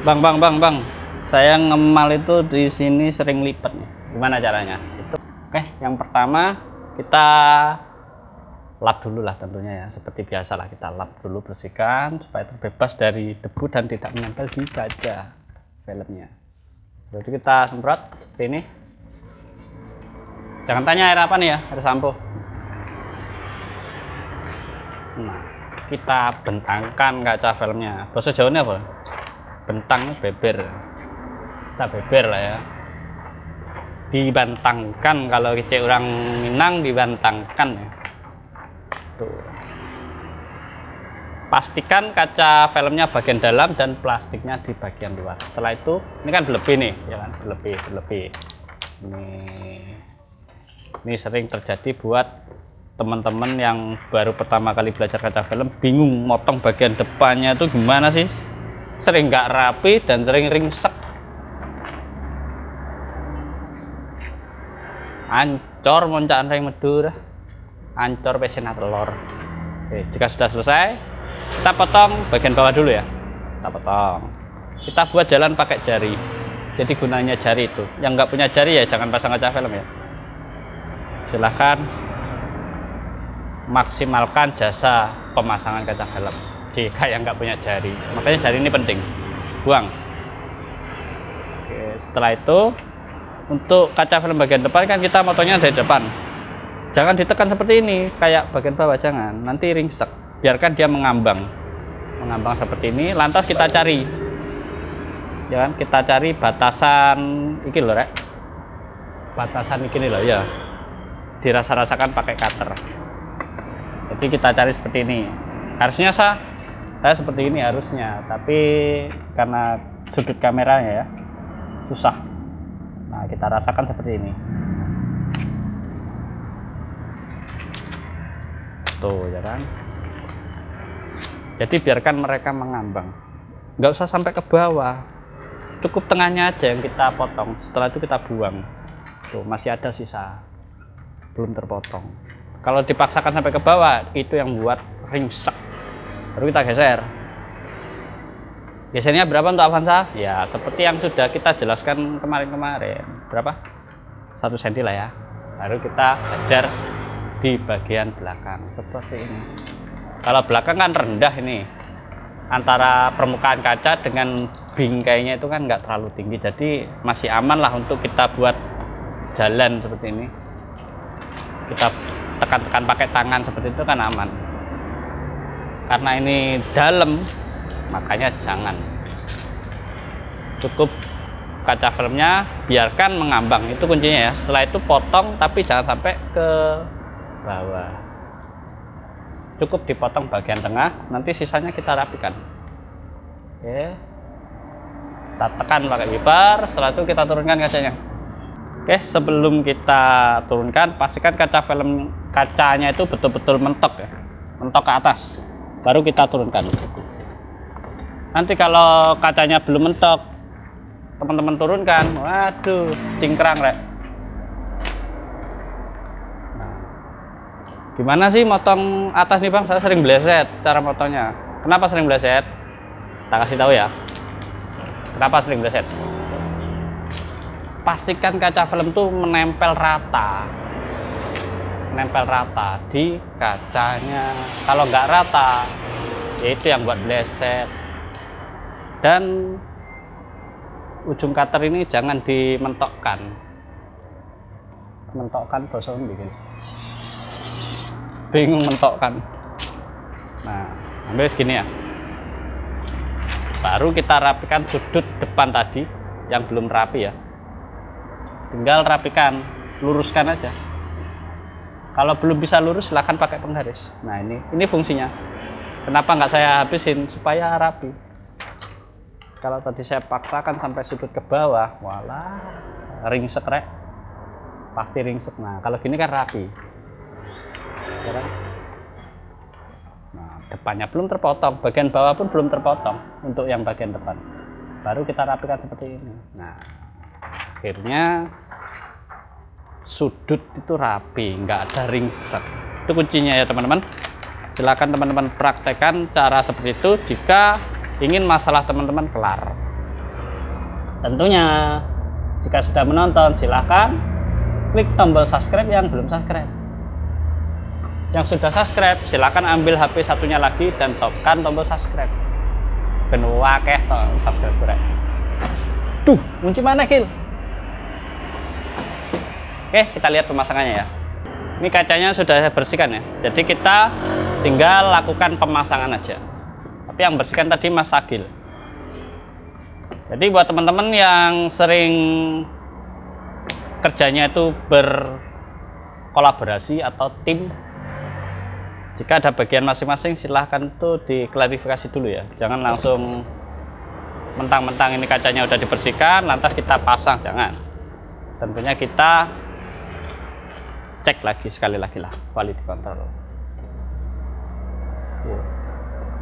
Bang. Saya ngemal itu di sini sering lipat nih. Gimana caranya? Oke, yang pertama kita lap dulu lah tentunya ya. Seperti biasa lah kita lap dulu, bersihkan supaya terbebas dari debu dan tidak menempel di kaca filmnya. Jadi kita semprot seperti ini. Jangan tanya air apa nih ya, air sampo. Nah, kita bentangkan kaca filmnya. Bahasa Jawanya apa? Bentang beber. Kita beber lah ya. Dibantangkan, kalau kecil orang Minang dibantangkan ya. Tuh. Pastikan kaca filmnya bagian dalam dan plastiknya di bagian luar. Setelah itu, ini kan berlebih nih, ya kan? Berlebih. Ini sering terjadi buat teman-teman yang baru pertama kali belajar kaca film, bingung motong bagian depannya itu gimana sih? Sering nggak rapi dan sering ringsek. Ancor moncak ring medur, ancor pesena telur. Oke, jika sudah selesai, kita potong bagian bawah dulu ya. Kita potong. Kita buat jalan pakai jari. Jadi gunanya jari itu. Yang nggak punya jari ya jangan pasang kaca film ya. Silahkan maksimalkan jasa pemasangan kaca film. Jika yang nggak punya jari, makanya jari ini penting. Buang. Oke, setelah itu untuk kaca film bagian depan kan kita motongnya dari depan. Jangan ditekan seperti ini, kayak bagian bawah jangan, nanti ringsek. Biarkan dia mengambang seperti ini. Lantas kita cari, ya kan? Kita cari batasan iki loh, rek. Batasan iki loh ya. Dirasa-rasakan pakai cutter. Jadi kita cari seperti ini. Harusnya saya seperti ini harusnya, tapi karena sudut kameranya ya susah. Nah, kita rasakan seperti ini. Tuh, ya kan? Jadi biarkan mereka mengambang. Nggak usah sampai ke bawah. Cukup tengahnya aja yang kita potong. Setelah itu kita buang. Tuh, masih ada sisa. Belum terpotong. Kalau dipaksakan sampai ke bawah, itu yang buat ringsek. Baru kita geser. Gesernya berapa untuk Avanza? Ya, seperti yang sudah kita jelaskan kemarin-kemarin. Berapa? 1 cm lah ya. Baru kita hajar di bagian belakang. Seperti ini. Kalau belakang kan rendah ini. Antara permukaan kaca dengan bingkainya itu kan nggak terlalu tinggi. Jadi masih aman lah untuk kita buat jalan seperti ini. Kita tekan-tekan pakai tangan seperti itu kan aman. Karena ini dalam, makanya jangan. Cukup kaca filmnya biarkan mengambang, itu kuncinya ya. Setelah itu potong, tapi jangan sampai ke bawah. Cukup dipotong bagian tengah, nanti sisanya kita rapikan. Oke, kita tekan pakai wiper. Setelah itu kita turunkan kacanya. Oke, sebelum kita turunkan, pastikan kacanya itu betul-betul mentok ya, mentok ke atas. Baru kita turunkan. Nanti kalau kacanya belum mentok, teman-teman turunkan, waduh, cingkrang rek. Nah, gimana sih motong atas nih bang? Saya sering bleset cara motongnya. Kenapa sering bleset? Tak kasih tahu ya. Kenapa sering bleset? Pastikan kaca film tuh menempel rata di kacanya. Kalau nggak rata, ya itu yang buat bleset. Dan ujung cutter ini jangan dimentokkan. Mentokkan bosan bikin bingung mentokkan. Nah, ambil segini ya. Baru kita rapikan sudut depan tadi yang belum rapi ya. Tinggal rapikan, luruskan aja. Kalau belum bisa lurus, silahkan pakai penggaris. Nah, ini fungsinya. Kenapa nggak saya habisin? Supaya rapi. Kalau tadi saya paksakan sampai sudut ke bawah, walah, ringsek rek. Pasti ringsek. Nah, kalau gini kan rapi. Ya kan? Nah, depannya belum terpotong, bagian bawah pun belum terpotong untuk yang bagian depan. Baru kita rapikan seperti ini. Nah, akhirnya sudut itu rapi, nggak ada ringsek. Itu kuncinya ya teman-teman. Silakan teman-teman praktekkan cara seperti itu jika ingin masalah teman-teman kelar. Tentunya jika sudah menonton silahkan klik tombol subscribe yang belum subscribe. Yang sudah subscribe silahkan ambil HP satunya lagi dan tekan tombol subscribe. Ben akeh to subscribe rek. Tuh, kunci mana Kil? Oke, kita lihat pemasangannya ya. Ini kacanya sudah saya bersihkan ya. Jadi kita tinggal lakukan pemasangan aja. Tapi yang bersihkan tadi Mas Agil. Jadi buat teman-teman yang sering kerjanya itu berkolaborasi atau tim, jika ada bagian masing-masing silahkan tuh diklarifikasi dulu ya. Jangan langsung mentang-mentang ini kacanya udah dibersihkan lantas kita pasang, jangan. Tentunya kita cek lagi sekali lagi lah, quality control.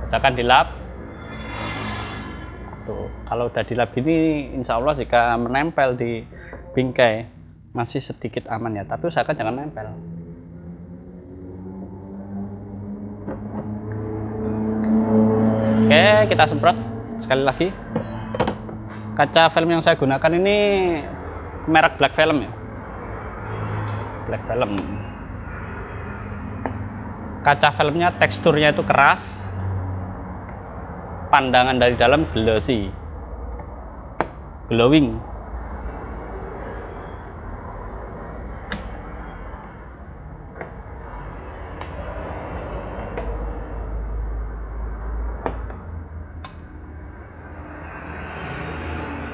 Misalkan dilap tuh, kalau udah dilap gini insya Allah jika menempel di bingkai masih sedikit aman ya, tapi usahakan jangan nempel. Oke, kita semprot sekali lagi. Kaca film yang saya gunakan ini merek Black Film ya. Black Film. Kaca filmnya teksturnya itu keras, pandangan dari dalam glossy, glowing.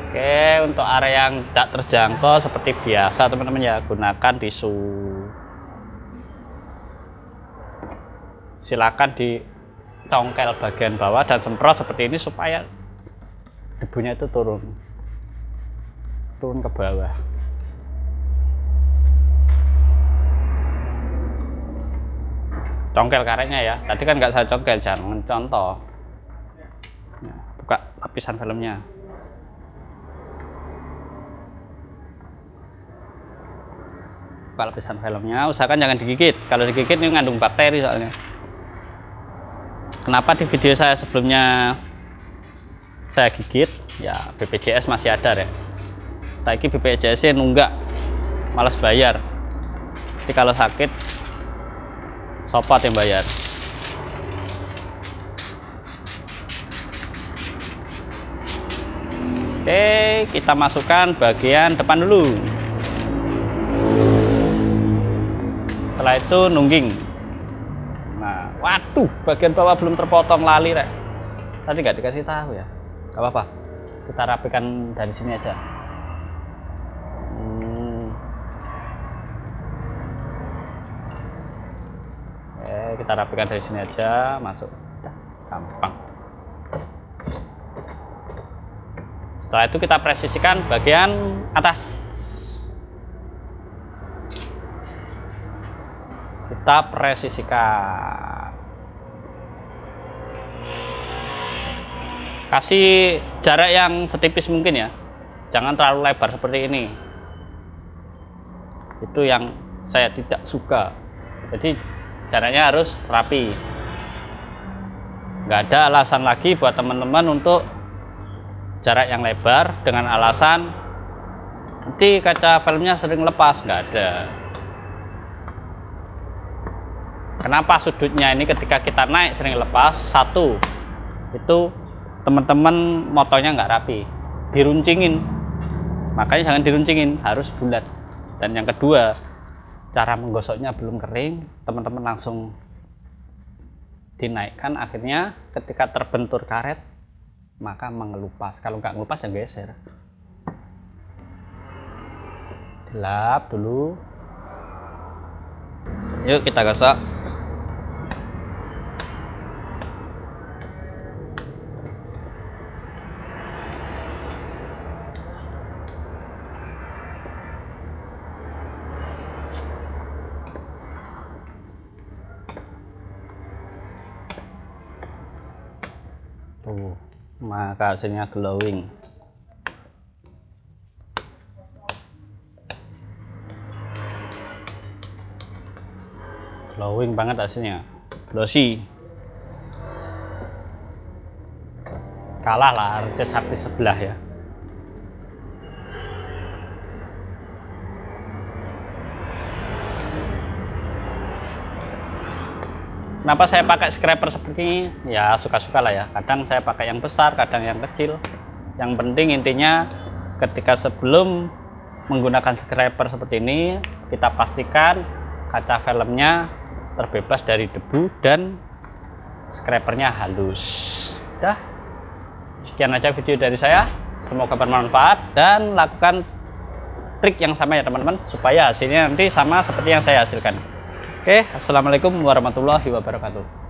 Oke, untuk area yang tidak terjangkau seperti biasa teman-teman ya, gunakan tisu. Silakan dicongkel bagian bawah dan semprot seperti ini supaya debunya itu turun ke bawah. Congkel karetnya ya, tadi kan nggak saya congkel, jangan contoh. Nah, buka lapisan filmnya. Lapisan filmnya, usahakan jangan digigit. Kalau digigit ini mengandung bakteri soalnya. Kenapa di video saya sebelumnya saya gigit? Ya BPJS masih ada ya. Saya ini BPJS nunggak, malas bayar. Jadi kalau sakit, sopot yang bayar. Oke, kita masukkan bagian depan dulu. Setelah itu nungging. Nah, waduh, bagian bawah belum terpotong, lali rek. Tadi nggak dikasih tahu ya. Gak apa-apa, kita rapikan dari sini aja. Oke, kita rapikan dari sini aja, masuk. Gampang. Setelah itu kita presisikan bagian atas. Kita presisikan, kasih jarak yang setipis mungkin ya, jangan terlalu lebar seperti ini. Itu yang saya tidak suka. Jadi jaraknya harus rapi. Nggak ada alasan lagi buat teman-teman untuk jarak yang lebar dengan alasan nanti kaca filmnya sering lepas, nggak ada. Kenapa sudutnya ini ketika kita naik sering lepas? Satu, itu teman-teman motonya nggak rapi, diruncingin. Makanya jangan diruncingin, harus bulat. Dan yang kedua, cara menggosoknya belum kering, teman-teman langsung dinaikkan, akhirnya ketika terbentur karet maka mengelupas. Kalau nggak ngelupas ya geser. Dilap dulu. Yuk kita gosok. Maka hasilnya glowing. Glowing banget hasilnya, glossy. Kalah lah artis sebelah ya. Kenapa saya pakai scraper seperti ini? Ya suka-suka lah ya. Kadang saya pakai yang besar, kadang yang kecil. Yang penting intinya ketika sebelum menggunakan scraper seperti ini, kita pastikan kaca filmnya terbebas dari debu dan scrapernya halus. Udah, sekian aja video dari saya. Semoga bermanfaat dan lakukan trik yang sama ya teman-teman, supaya hasilnya nanti sama seperti yang saya hasilkan. Oke, assalamualaikum warahmatullahi wabarakatuh.